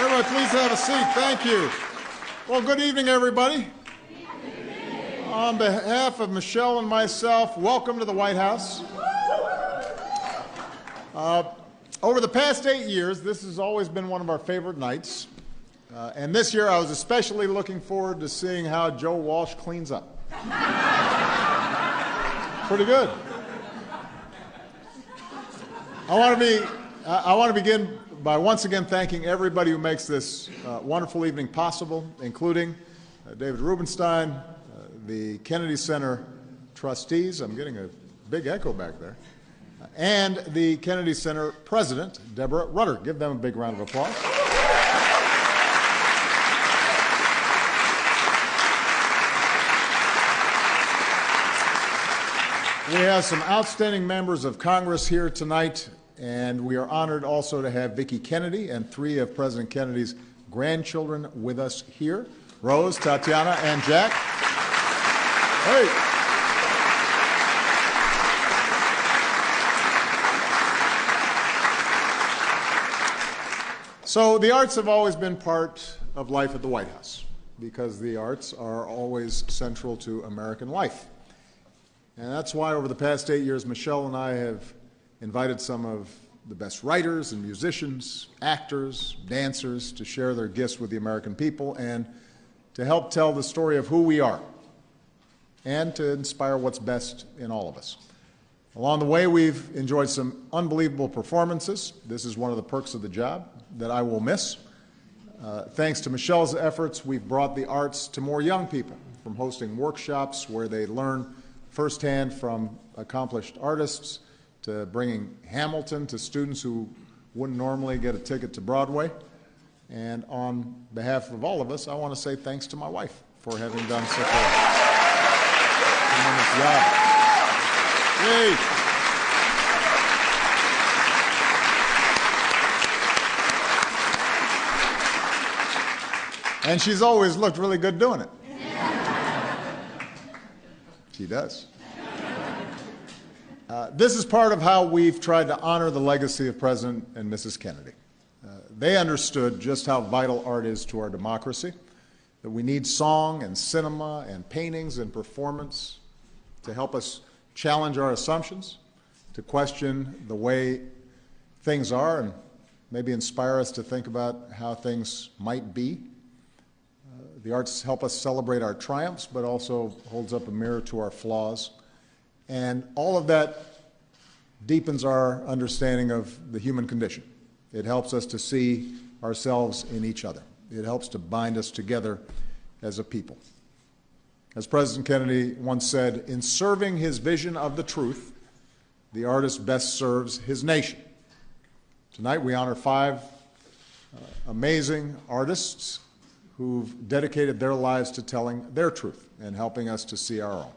Everybody, please have a seat. Thank you. Well, good evening, everybody. On behalf of Michelle and myself, welcome to the White House. Over the past 8 years, this has always been one of our favorite nights. And this year, I was especially looking forward to seeing how Joe Walsh cleans up. Pretty good. I want to begin by once again thanking everybody who makes this wonderful evening possible, including David Rubenstein, the Kennedy Center trustees. I'm getting a big echo back there. And the Kennedy Center president, Deborah Rutter. Give them a big round of applause. We have some outstanding members of Congress here tonight, and we are honored also to have Vicki Kennedy and 3 of President Kennedy's grandchildren with us here, Rose, Tatiana, and Jack. Hey. So the arts have always been part of life at the White House because the arts are always central to American life. And that's why over the past 8 years, Michelle and I have invited some of the best writers and musicians, actors, dancers to share their gifts with the American people and to help tell the story of who we are and to inspire what's best in all of us. Along the way, we've enjoyed some unbelievable performances. This is one of the perks of the job that I will miss. Thanks to Michelle's efforts, we've brought the arts to more young people, from hosting workshops where they learn firsthand from accomplished artists to bringing Hamilton to students who wouldn't normally get a ticket to Broadway. And on behalf of all of us, I want to say thanks to my wife for having done such a tremendous job. Yay! And she's always looked really good doing it. She does. This is part of how we've tried to honor the legacy of President and Mrs. Kennedy. They understood just how vital art is to our democracy, that we need song and cinema and paintings and performance to help us challenge our assumptions, to question the way things are, and maybe inspire us to think about how things might be. The arts help us celebrate our triumphs, but also holds up a mirror to our flaws. And all of that deepens our understanding of the human condition. It helps us to see ourselves in each other. It helps to bind us together as a people. As President Kennedy once said, in serving his vision of the truth, the artist best serves his nation. Tonight we honor 5 amazing artists who've dedicated their lives to telling their truth and helping us to see our own.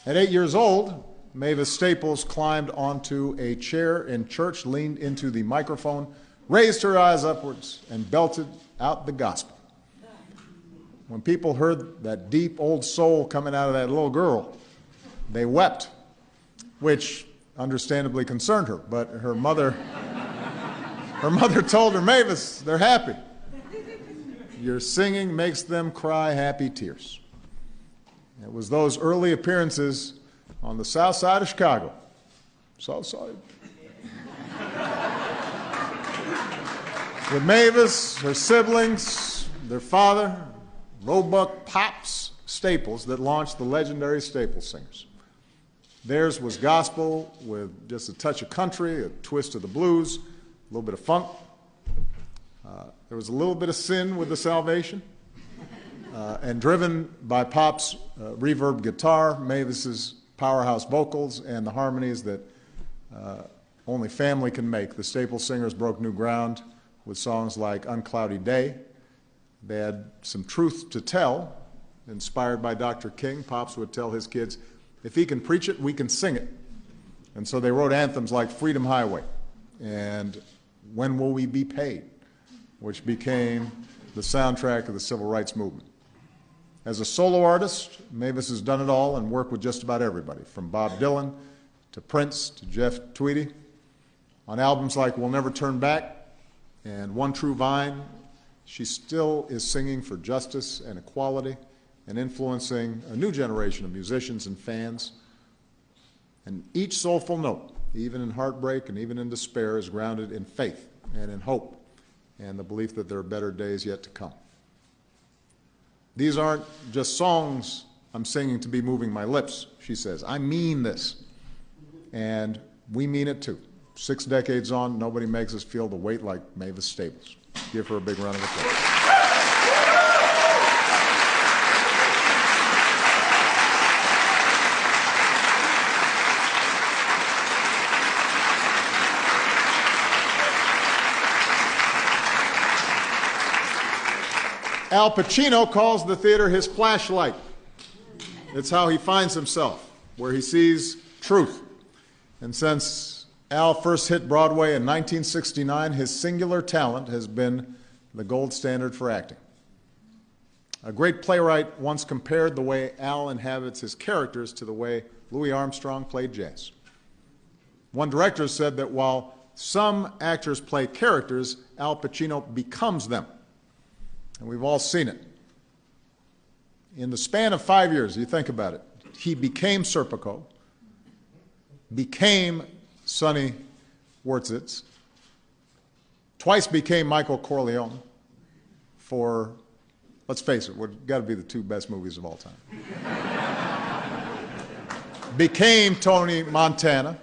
At 8 years old, Mavis Staples climbed onto a chair in church, leaned into the microphone, raised her eyes upwards, and belted out the gospel. When people heard that deep old soul coming out of that little girl, they wept, which understandably concerned her, but her mother told her, Mavis, they're happy. Your singing makes them cry happy tears. It was those early appearances on the south side of Chicago. South side. With Mavis, her siblings, their father, Roebuck Pops Staples, that launched the legendary Staples Singers. Theirs was gospel with just a touch of country, a twist of the blues, a little bit of funk. There was a little bit of sin with the salvation. And driven by Pop's reverb guitar, Mavis's powerhouse vocals, and the harmonies that only family can make, the Staples Singers broke new ground with songs like Uncloudy Day. They had some truth to tell, inspired by Dr. King. Pops would tell his kids, if he can preach it, we can sing it. And so they wrote anthems like Freedom Highway and When Will We Be Paid, which became the soundtrack of the civil rights movement. As a solo artist, Mavis has done it all and worked with just about everybody, from Bob Dylan to Prince to Jeff Tweedy, on albums like We'll Never Turn Back and One True Vine, she still is singing for justice and equality and influencing a new generation of musicians and fans. And each soulful note, even in heartbreak and even in despair, is grounded in faith and in hope and the belief that there are better days yet to come. These aren't just songs I'm singing to be moving my lips, she says. I mean this. And we mean it too. 6 decades on, nobody makes us feel the weight like Mavis Staples. Give her a big round of applause. Al Pacino calls the theater his flashlight. It's how he finds himself, where he sees truth. And since Al first hit Broadway in 1969, his singular talent has been the gold standard for acting. A great playwright once compared the way Al inhabits his characters to the way Louis Armstrong played jazz. One director said that while some actors play characters, Al Pacino becomes them. And we've all seen it. In the span of 5 years, you think about it, he became Serpico, became Sonny Wurtzitz, twice became Michael Corleone for, let's face it, what got to be the 2 best movies of all time. Became Tony Montana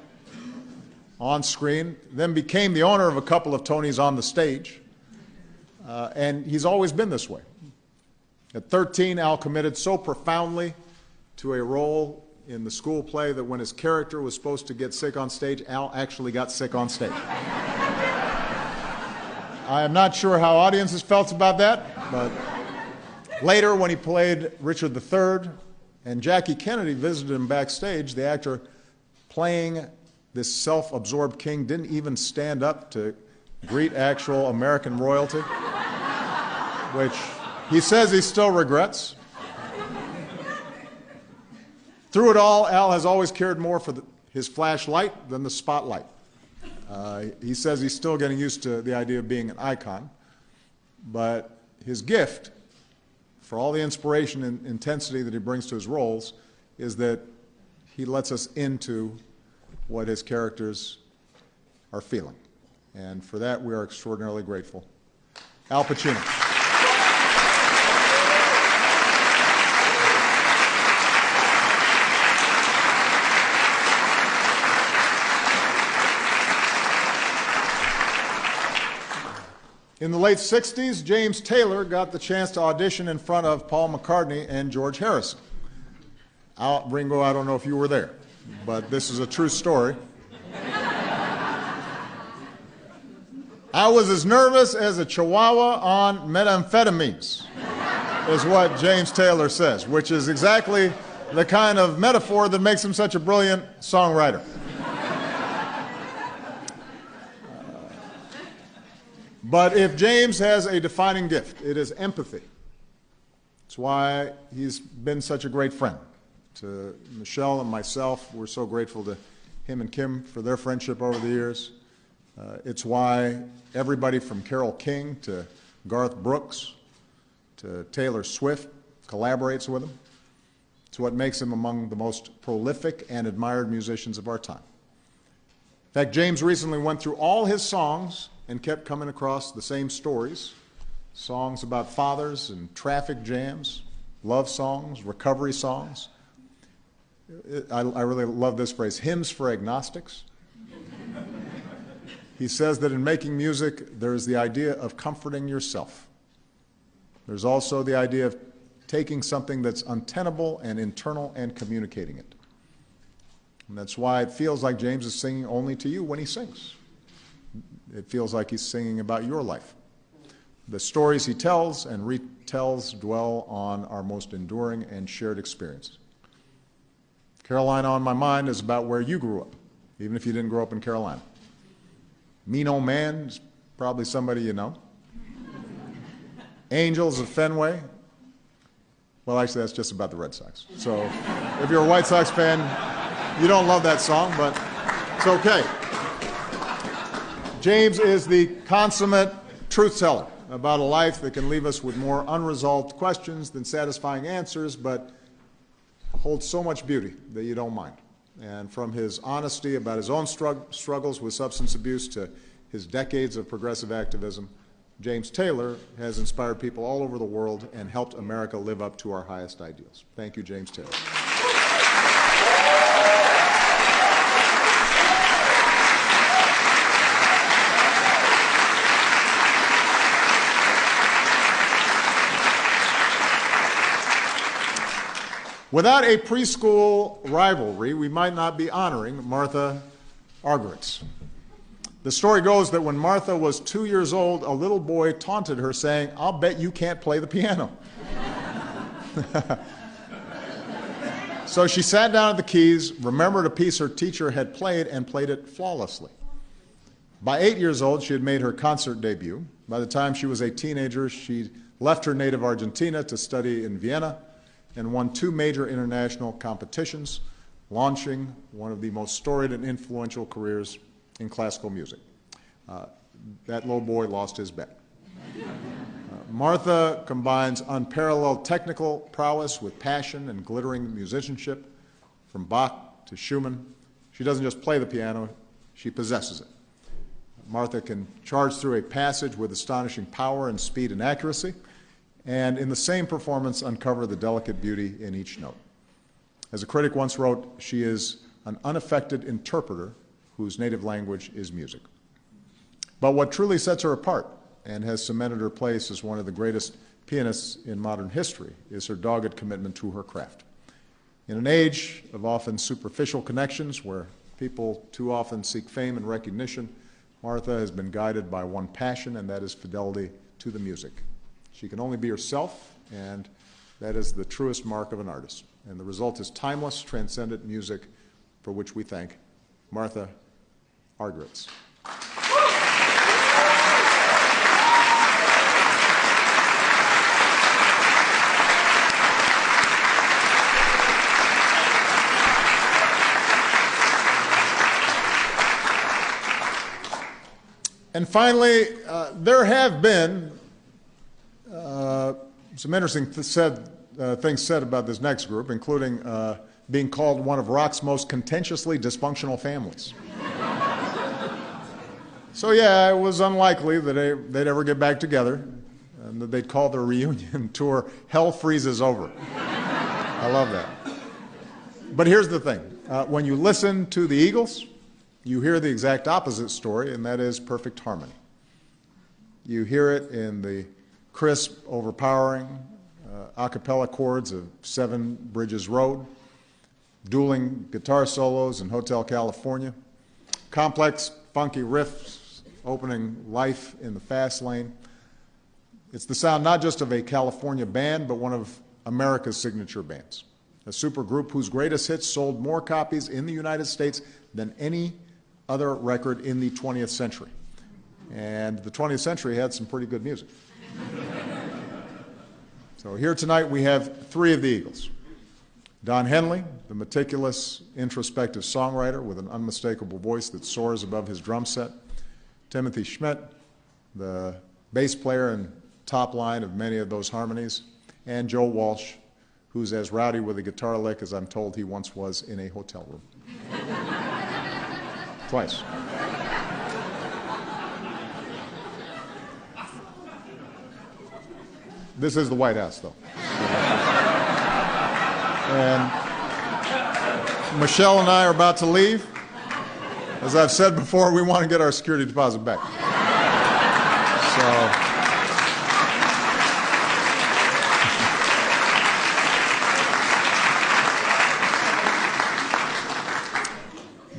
on screen, then became the owner of a couple of Tonys on the stage. And he's always been this way. At 13, Al committed so profoundly to a role in the school play that when his character was supposed to get sick on stage, Al actually got sick on stage. I am not sure how audiences felt about that, but later when he played Richard III and Jackie Kennedy visited him backstage, the actor playing this self-absorbed king didn't even stand up to greet actual American royalty, which he says he still regrets. Through it all, Al has always cared more for his flashlight than the spotlight. He says he's still getting used to the idea of being an icon, but his gift, for all the inspiration and intensity that he brings to his roles, is that he lets us into what his characters are feeling. And for that, we are extraordinarily grateful. Al Pacino. In the late 60s, James Taylor got the chance to audition in front of Paul McCartney and George Harrison. Ringo, I don't know if you were there, but this is a true story. I was as nervous as a chihuahua on methamphetamines, is what James Taylor says, which is exactly the kind of metaphor that makes him such a brilliant songwriter. But if James has a defining gift, it is empathy. It's why he's been such a great friend to Michelle and myself. We're so grateful to him and Kim for their friendship over the years. It's why everybody from Carole King to Garth Brooks to Taylor Swift collaborates with him. It's what makes him among the most prolific and admired musicians of our time. In fact, James recently went through all his songs and kept coming across the same stories, songs about fathers and traffic jams, love songs, recovery songs. I really love this phrase, hymns for agnostics. He says that in making music, there is the idea of comforting yourself. There's also the idea of taking something that's untenable and internal and communicating it. And that's why it feels like James is singing only to you when he sings. It feels like he's singing about your life. The stories he tells and retells dwell on our most enduring and shared experience. Carolina on My Mind is about where you grew up, even if you didn't grow up in Carolina. Mean Old Man is probably somebody you know. Angels of Fenway. Well, actually, that's just about the Red Sox. So if you're a White Sox fan, you don't love that song, but it's okay. James is the consummate truth teller about a life that can leave us with more unresolved questions than satisfying answers, but holds so much beauty that you don't mind. And from his honesty about his own struggles with substance abuse to his decades of progressive activism, James Taylor has inspired people all over the world and helped America live up to our highest ideals. Thank you, James Taylor. Without a preschool rivalry, we might not be honoring Martha Argerich. The story goes that when Martha was 2 years old, a little boy taunted her, saying, "I'll bet you can't play the piano." So she sat down at the keys, remembered a piece her teacher had played, and played it flawlessly. By 8 years old, she had made her concert debut. By the time she was a teenager, she left her native Argentina to study in Vienna and won 2 major international competitions, launching one of the most storied and influential careers in classical music. That little boy lost his bet. Martha combines unparalleled technical prowess with passion and glittering musicianship. From Bach to Schumann, she doesn't just play the piano, she possesses it. Martha can charge through a passage with astonishing power and speed and accuracy, and in the same performance uncover the delicate beauty in each note. As a critic once wrote, she is an unaffected interpreter whose native language is music. But what truly sets her apart and has cemented her place as one of the greatest pianists in modern history is her dogged commitment to her craft. In an age of often superficial connections where people too often seek fame and recognition, Martha has been guided by one passion, and that is fidelity to the music. She can only be herself, and that is the truest mark of an artist. And the result is timeless, transcendent music for which we thank Martha Argerich. And finally, there have been some interesting things said about this next group, including being called one of rock's most contentiously dysfunctional families. So yeah, it was unlikely that they'd ever get back together and that they'd call their reunion tour "Hell Freezes Over." I love that. But here's the thing. When you listen to the Eagles, you hear the exact opposite story, and that is perfect harmony. You hear it in the crisp, overpowering a cappella chords of Seven Bridges Road, dueling guitar solos in Hotel California, complex, funky riffs opening life in the fast lane. It's the sound not just of a California band, but one of America's signature bands, a supergroup whose greatest hits sold more copies in the United States than any other record in the 20th century. And the 20th century had some pretty good music. So here tonight we have 3 of the Eagles. Don Henley, the meticulous, introspective songwriter with an unmistakable voice that soars above his drum set. Timothy Schmidt, the bass player and top line of many of those harmonies. And Joe Walsh, who's as rowdy with a guitar lick as I'm told he once was in a hotel room. Twice. This is the White House, though. And Michelle and I are about to leave. As I've said before, we want to get our security deposit back.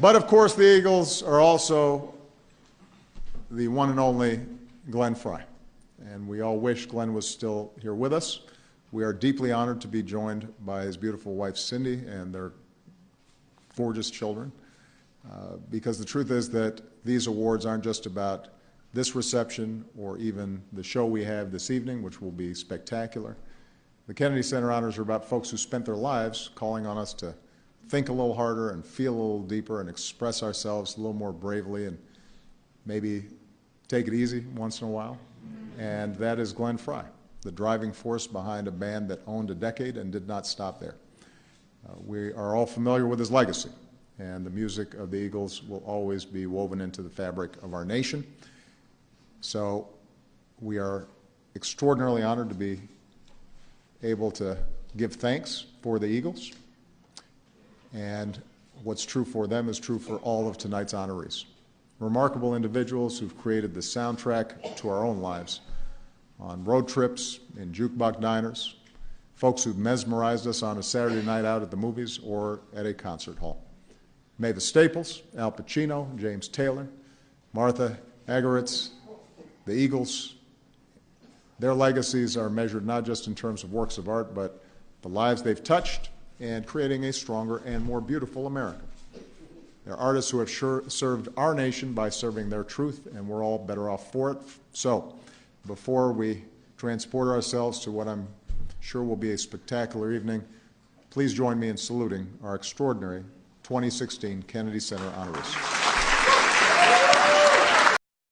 But of course, the Eagles are also the one and only Glenn Frey. And we all wish Glenn was still here with us. We are deeply honored to be joined by his beautiful wife, Cindy, and their gorgeous children. Because the truth is that these awards aren't just about this reception or even the show we have this evening, which will be spectacular. The Kennedy Center honors are about folks who spent their lives calling on us to think a little harder and feel a little deeper and express ourselves a little more bravely and maybe take it easy once in a while. and that is Glenn Frey, the driving force behind a band that owned a decade and did not stop there. We are all familiar with his legacy, and the music of the Eagles will always be woven into the fabric of our nation. So we are extraordinarily honored to be able to give thanks for the Eagles, and what's true for them is true for all of tonight's honorees. Remarkable individuals who've created the soundtrack to our own lives on road trips, in jukebox diners, folks who've mesmerized us on a Saturday night out at the movies or at a concert hall. Mavis Staples, Al Pacino, James Taylor, Martha Argerich, the Eagles, their legacies are measured not just in terms of works of art, but the lives they've touched and creating a stronger and more beautiful America. They're artists who have served our nation by serving their truth, and we're all better off for it. So, before we transport ourselves to what I'm sure will be a spectacular evening, please join me in saluting our extraordinary 2016 Kennedy Center honorees.